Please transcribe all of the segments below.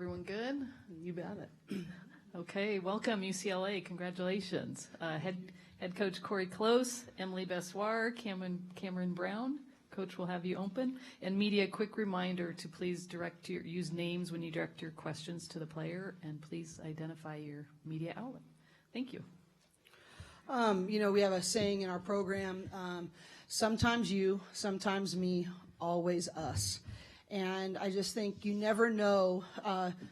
Everyone good? You bet it. Okay, welcome UCLA. Congratulations. Head coach Cori Close, Emily Bessoir, Camryn Brown. Coach will have you open. And media, quick reminder to please use names when you direct your questions to the player, and please identify your media outlet. Thank you. We have a saying in our program, sometimes you, sometimes me, always us. And I just think you never know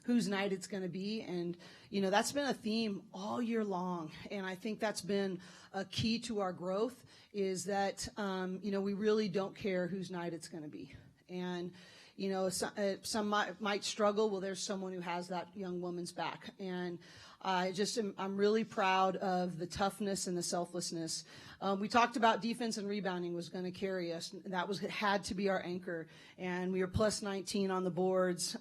whose night it's going to be. And, that's been a theme all year long. And I think that's been a key to our growth is that, we really don't care whose night it's going to be. And, some might struggle. Well, there's someone who has that young woman's back. And I'm really proud of the toughness and the selflessness. We talked about defense and rebounding was going to carry us. That had to be our anchor. And we were plus 19 on the boards.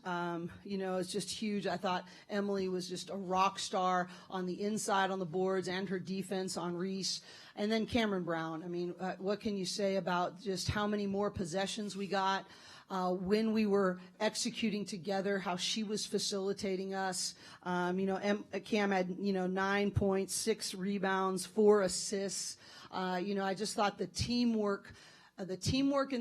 It's just huge. I thought Emily was just a rock star on the inside on the boards and her defense on Reese. And then Camryn Brown. I mean, what can you say about just how many more possessions we got? When we were executing together, how she was facilitating us. Cam had, 9 points, 6 rebounds, 4 assists. I just thought the teamwork and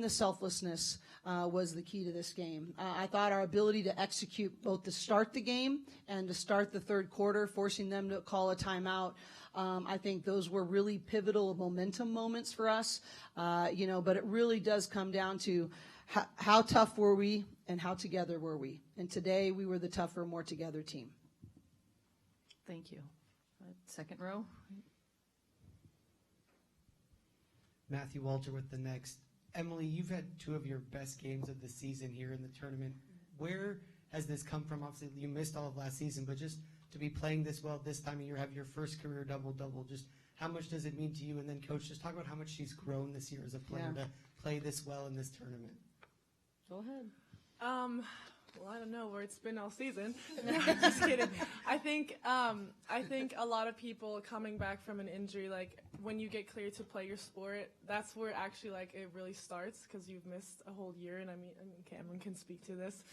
the selflessness was the key to this game. I thought our ability to execute both to start the game and to start the third quarter, forcing them to call a timeout. I think those were really pivotal momentum moments for us. But it really does come down to how tough were we and how together were we? And today we were the tougher, more together team. Thank you. Second row. Matthew Walter with the next. Emily, you've had 2 of your best games of the season here in the tournament. Where has this come from? Obviously, you missed all of last season, but just to be playing this well this time of year, have your first career double-double, just how much does it mean to you? And then, Coach, just talk about how much she's grown this year as a player to play this well in this tournament. Go ahead. Well, I don't know where it's been all season. No, just kidding. I think a lot of people coming back from an injury, like when you get cleared to play your sport, that's where actually it really starts because you've missed a whole year. And I mean, Camryn can speak to this.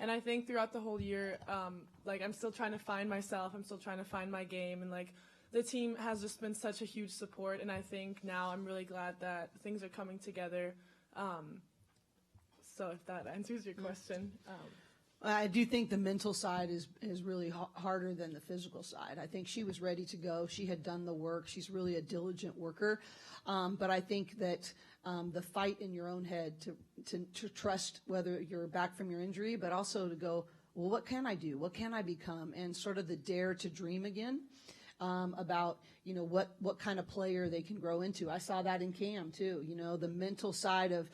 And I think throughout the whole year, I'm still trying to find myself. I'm still trying to find my game. And the team has just been such a huge support. And I think now I'm really glad that things are coming together. So if that answers your question. I do think the mental side is really harder than the physical side. I think she was ready to go. She had done the work. She's really a diligent worker. But I think that the fight in your own head to trust whether you're back from your injury, but also to go, well, what can I do? What can I become? And sort of the dare to dream again. About, what kind of player they can grow into. I saw that in Cam, too, the mental side of,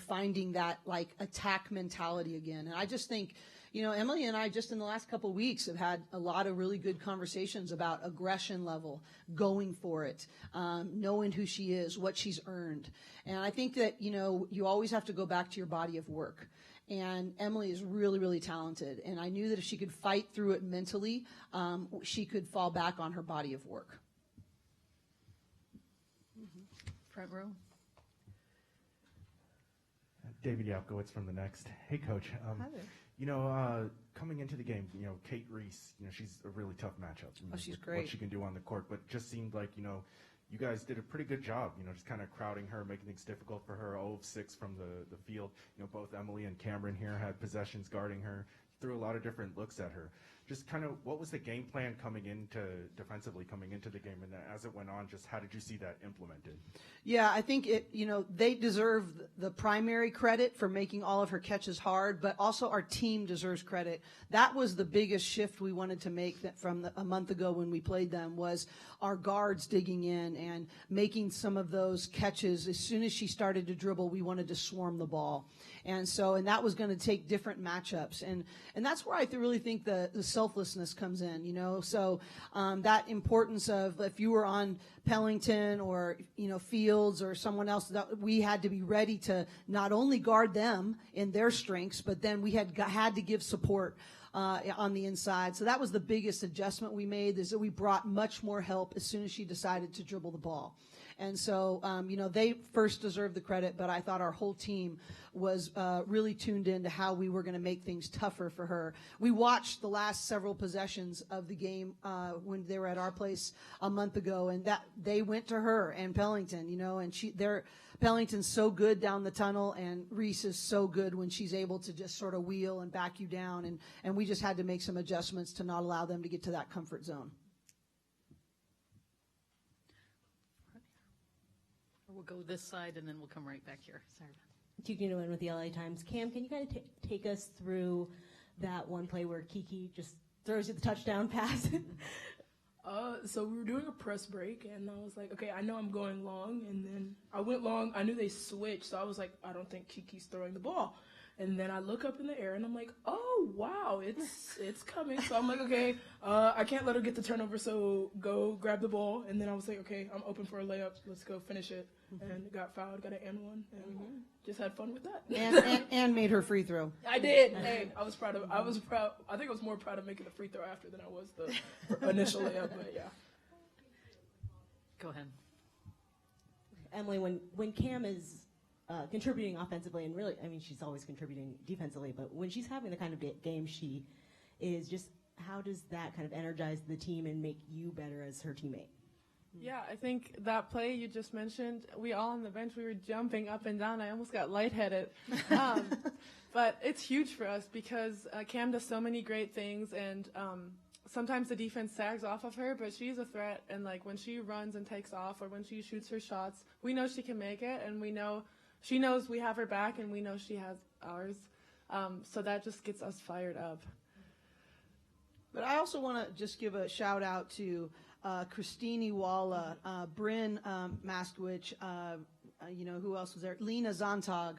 finding that, attack mentality again. And I just think, Emily and I just in the last couple of weeks have had a lot of really good conversations about aggression level, going for it, knowing who she is, what she's earned. And I think that, you always have to go back to your body of work. And Emily is really, really talented. And I knew that if she could fight through it mentally, she could fall back on her body of work. Front row. David Yapkowitz from the next. Hey, Coach. Hi there. Coming into the game, Kate Reese, she's a really tough matchup. She's great. What she can do on the court, but just seemed like, you guys did a pretty good job, just kind of crowding her, making things difficult for her. 0 of 6 from the field. Both Emily and Camryn here had possessions guarding her, threw a lot of different looks at her. Just kind of what was the game plan defensively coming into the game, and as it went on, just how did you see that implemented? Yeah, I think they deserve the primary credit for making all of her catches hard, but also our team deserves credit. That was the biggest shift we wanted to make from a month ago when we played them, was our guards digging in and making some of those catches. As soon as she started to dribble, we wanted to swarm the ball. And that was going to take different matchups. And that's where I really think the selflessness comes in, So that importance of if you were on Pellington or, Fields or someone else, that we had to be ready to not only guard them in their strengths, but then we had to give support on the inside. So that was the biggest adjustment we made, is that we brought much more help as soon as she decided to dribble the ball. And so, they first deserve the credit, but I thought our whole team was really tuned into how we were going to make things tougher for her. We watched the last several possessions of the game when they were at our place a month ago, and that they went to her and Pellington, and Pellington's so good down the tunnel, and Reese is so good when she's able to just sort of wheel and back you down, and we just had to make some adjustments to not allow them to get to that comfort zone. We'll go this side, and then we'll come right back here. Sorry. Tukin with the LA Times. Cam, can you kind of take us through that one play where Kiki just throws you the touchdown pass? So we were doing a press break, and I was like, okay, I know I'm going long, and then I went long. I knew they switched, so I was like, I don't think Kiki's throwing the ball. And then I look up in the air, and I'm like, oh, wow, it's coming. So I'm like, okay, I can't let her get the turnover, so go grab the ball. And then I was like, okay, I'm open for a layup. Let's go finish it. And got fouled, got an and one, and just had fun with that. And made her free throw. I did. Hey, I was proud. I think I was more proud of making the free throw after than I was the initial layup, but yeah. Go ahead. Emily, when Cam is contributing offensively, and really, I mean, she's always contributing defensively, but when she's having the kind of game she is, just how does that kind of energize the team and make you better as her teammate? Yeah, I think that play you just mentioned, we all on the bench, we were jumping up and down. I almost got lightheaded. But it's huge for us because Cam does so many great things, and sometimes the defense sags off of her, but she's a threat. And, like, when she runs and takes off or when she shoots her shots, we know she can make it, and we know she knows we have her back, and we know she has ours. So that just gets us fired up. But I also want to just give a shout out to Christine Iwala, Bryn Mastwich, who else was there? Lena Zontag.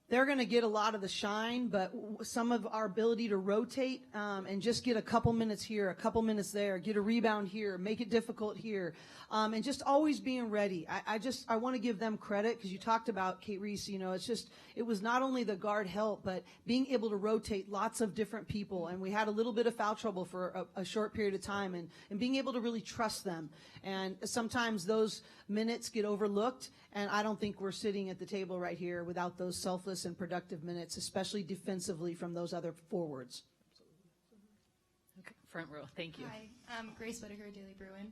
They're going to get a lot of the shine, but some of our ability to rotate and just get a couple minutes here, a couple minutes there, get a rebound here, make it difficult here, and just always being ready. I want to give them credit because you talked about Kate Reese. It was not only the guard help, but being able to rotate lots of different people. And we had a little bit of foul trouble for a short period of time, and being able to really trust them. And sometimes those minutes get overlooked, and I don't think we're sitting at the table right here without those selfless and productive minutes, especially defensively from those other forwards. Okay, front row. Thank you. Hi, I'm Grace Whitaker, Daily Bruin.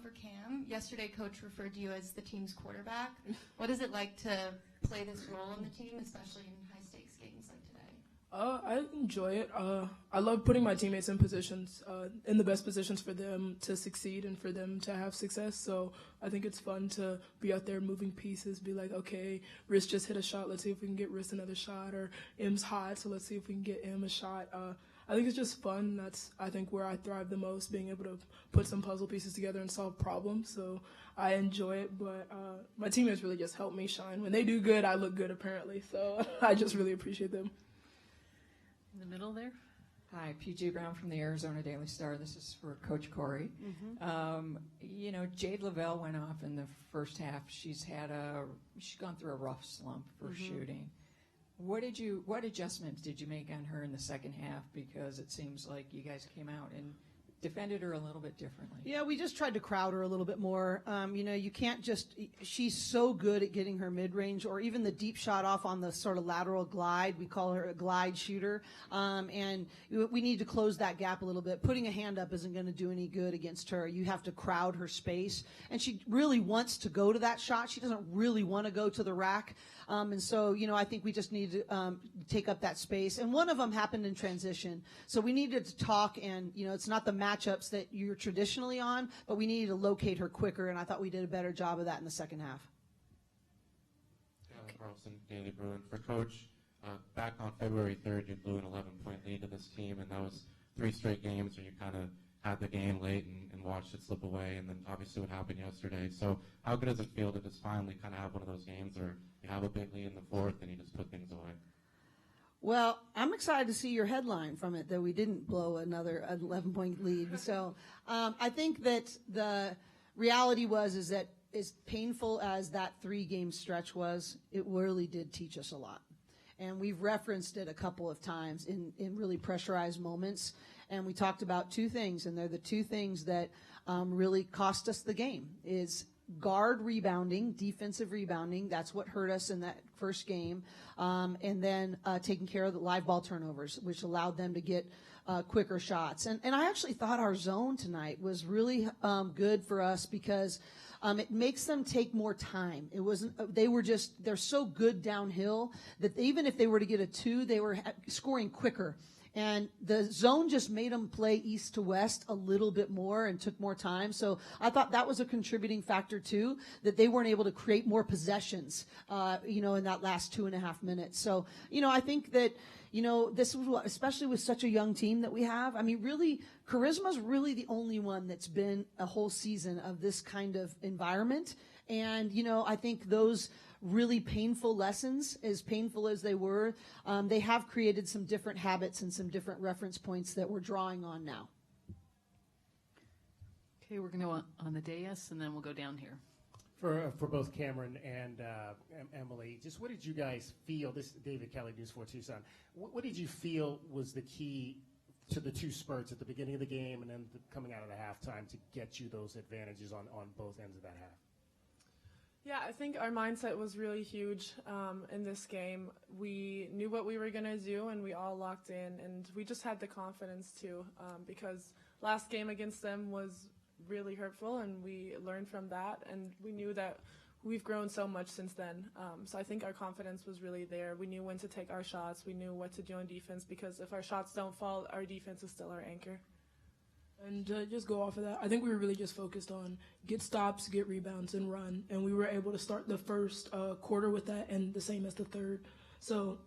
For Cam, yesterday Coach referred to you as the team's quarterback. What is it like to play this role in the team, especially in high-stakes games like today? I enjoy it. I love putting my teammates in positions, in the best positions for them to succeed and for them to have success. So I think it's fun to be out there moving pieces, be like, okay, Riss just hit a shot. Let's see if we can get Riss another shot. Or M's hot, so let's see if we can get M a shot. I think it's just fun. That's, I think, where I thrive the most, being able to put some puzzle pieces together and solve problems. So I enjoy it, but my teammates really just help me shine. When they do good, I look good, apparently. So I just really appreciate them. In the middle there. Hi, PJ Brown from the Arizona Daily Star. This is for Coach Cori. Jade Lavelle went off in the first half. She's gone through a rough slump for shooting. What adjustments did you make on her in the second half? Because it seems like you guys came out and defended her a little bit differently. Yeah, we just tried to crowd her a little bit more. You can't just – she's so good at getting her mid-range or even the deep shot off on the sort of lateral glide. We call her a glide shooter. And we need to close that gap a little bit. Putting a hand up isn't going to do any good against her. You have to crowd her space. And she really wants to go to that shot. She doesn't really want to go to the rack. I think we just need to take up that space. And one of them happened in transition. So we needed to talk, and, it's not the matchups that you're traditionally on, but we needed to locate her quicker, and I thought we did a better job of that in the second half. Carlson, Daily Bruin. For Coach, back on February 3rd, you blew an 11-point lead to this team, and that was 3 straight games where you kind of had the game late and watched it slip away, and then obviously what happened yesterday. So how good does it feel to just finally kind of have one of those games where you have a big lead in the fourth and you just put things away? Well, I'm excited to see your headline from it, that we didn't blow another 11-point lead. So I think that the reality is that as painful as that 3-game stretch was, it really did teach us a lot. And we've referenced it a couple of times in really pressurized moments. And we talked about 2 things, and they're the 2 things that really cost us the game, is guard rebounding, defensive rebounding. That's what hurt us in that first game. And then taking care of the live ball turnovers, which allowed them to get quicker shots. And I actually thought our zone tonight was really good for us because it makes them take more time. It wasn't. They're so good downhill that even if they were to get a 2, they were scoring quicker. And the zone just made them play east to west a little bit more and took more time. So I thought that was a contributing factor too, that they weren't able to create more possessions, in that last 2.5 minutes. So, I think that, this was especially with such a young team that we have. I mean, really, Charisma's really the only one that's been a whole season of this kind of environment. And, I think those really painful lessons, as painful as they were, they have created some different habits and some different reference points that we're drawing on now. Okay, we're going to go on the dais, and then we'll go down here. For both Camryn and Emily, just what did you guys feel? This is David Kelly, News 4 Tucson. What did you feel was the key to the 2 spurts at the beginning of the game and then coming out of the halftime to get you those advantages on both ends of that half? Yeah, I think our mindset was really huge in this game. We knew what we were going to do, and we all locked in, and we just had the confidence too, because last game against them was really hurtful, and we learned from that, and we knew that we've grown so much since then. So I think our confidence was really there. We knew when to take our shots. We knew what to do on defense, because if our shots don't fall, our defense is still our anchor. And to just go off of that, I think we were really just focused on get stops, get rebounds, and run. And we were able to start the first quarter with that and the same as the third. So,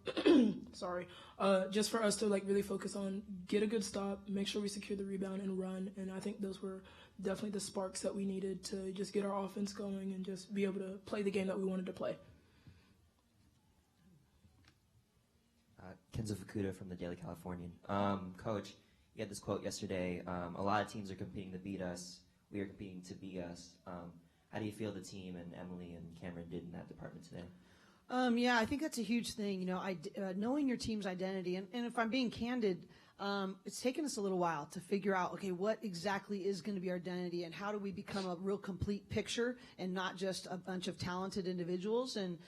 just for us to really focus on get a good stop, make sure we secure the rebound, and run. And I think those were definitely the sparks that we needed to just get our offense going and just be able to play the game that we wanted to play. Kenzo Fukuda from the Daily Californian. Coach, you had this quote yesterday, a lot of teams are competing to beat us. We are competing to be us. How do you feel the team and Emily and Camryn did in that department today? Yeah, I think that's a huge thing, knowing your team's identity. And if I'm being candid, it's taken us a little while to figure out, okay, what exactly is going to be our identity and how do we become a real complete picture and not just a bunch of talented individuals. And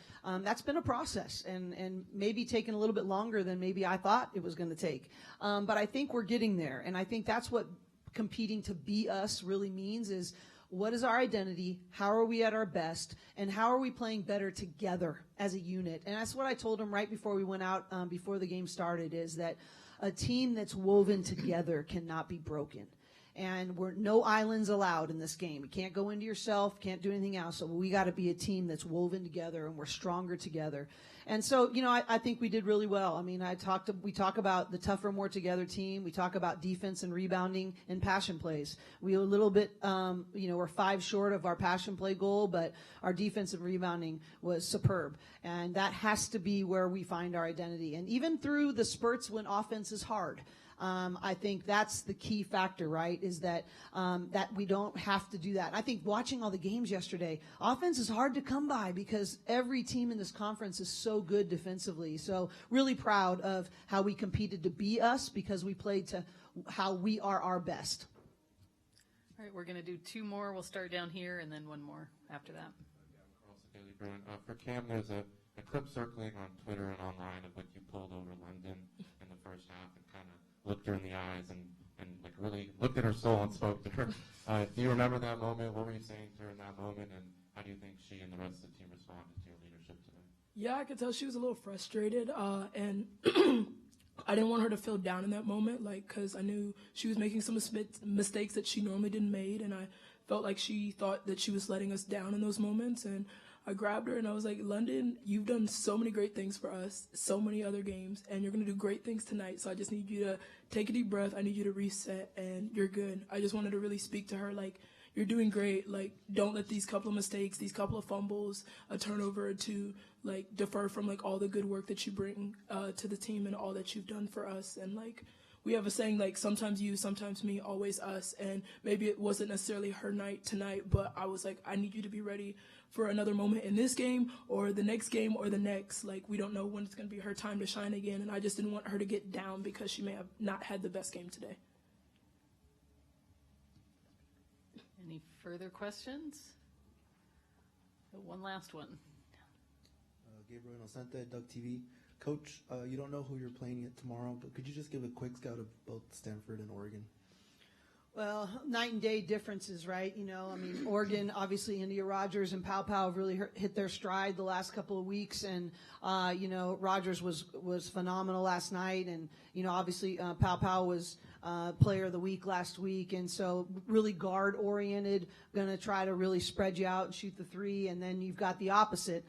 that's been a process and maybe taken a little bit longer than maybe I thought it was going to take. But I think we're getting there. And I think that's what competing to be us really means is, what is our identity? How are we at our best? And how are we playing better together as a unit? And that's what I told them right before we went out, before the game started, is that a team that's woven together cannot be broken. And no islands allowed in this game. You can't go into yourself, can't do anything else. So we got to be a team that's woven together and we're stronger together. And so, I think we did really well. I mean, we talk about the tougher, more together team. We talk about defense and rebounding and passion plays. We a little bit, we're 5 short of our passion play goal, but our defensive rebounding was superb. And that has to be where we find our identity. And even through the spurts when offense is hard, I think that's the key factor, right, is that we don't have to do that. I think watching all the games yesterday, offense is hard to come by because every team in this conference is so good defensively. So really proud of how we competed to be us because we played to how we are our best. All right, we're going to do 2 more. We'll start down here and then 1 more after that. For Cam, there's a clip circling on Twitter and online of what you pulled over London in the first half and kind of looked her in the eyes and really looked at her soul and spoke to her. Do you remember that moment? What were you saying to her in that moment? And how do you think she and the rest of the team responded to your leadership today? Yeah, I could tell she was a little frustrated, and I didn't want her to feel down in that moment, because I knew she was making some mistakes that she normally didn't make, and I felt like she thought that she was letting us down in those moments. And I grabbed her and I was like, London, you've done so many great things for us, so many other games, and you're going to do great things tonight. So I just need you to take a deep breath. I need you to reset, and you're good. I just wanted to really speak to her you're doing great. Don't let these couple of mistakes, these couple of fumbles, a turnover to defer from all the good work that you bring to the team and all that you've done for us. And we have a saying sometimes you, sometimes me, always us. And maybe it wasn't necessarily her night tonight, but I was I need you to be ready for another moment in this game or the next game or the next. We don't know when it's going to be her time to shine again. And I just didn't want her to get down because she may have not had the best game today. Any further questions? One last one. Gabriel Inocente, Doug TV. Coach, you don't know who you're playing yet tomorrow, but could you just give a quick scout of both Stanford and Oregon? Well, night and day differences, right? Oregon, obviously, India Rogers and Pow Pow have really hit their stride the last couple of weeks, and Rogers was phenomenal last night, and obviously Pow Pow was player of the week last week, and so really guard oriented, going to try to really spread you out and shoot the three, and then you've got the opposite.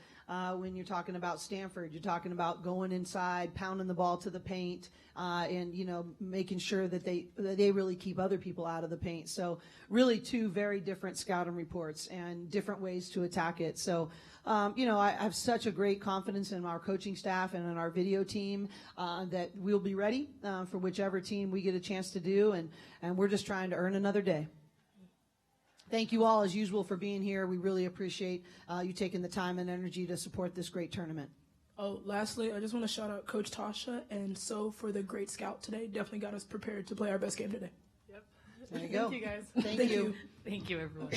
When you're talking about Stanford, you're talking about going inside, pounding the ball to the paint, and making sure that they really keep other people out of the paint. So really two very different scouting reports and different ways to attack it. So I have such a great confidence in our coaching staff and in our video team that we'll be ready for whichever team we get a chance to do, and we're just trying to earn another day. Thank you all, as usual, for being here. We really appreciate you taking the time and energy to support this great tournament. Oh, lastly, I just want to shout out Coach Tasha and So for the great scout today. Definitely got us prepared to play our best game today. Yep. There you go. Thank you, guys. Thank you. Thank you, everyone.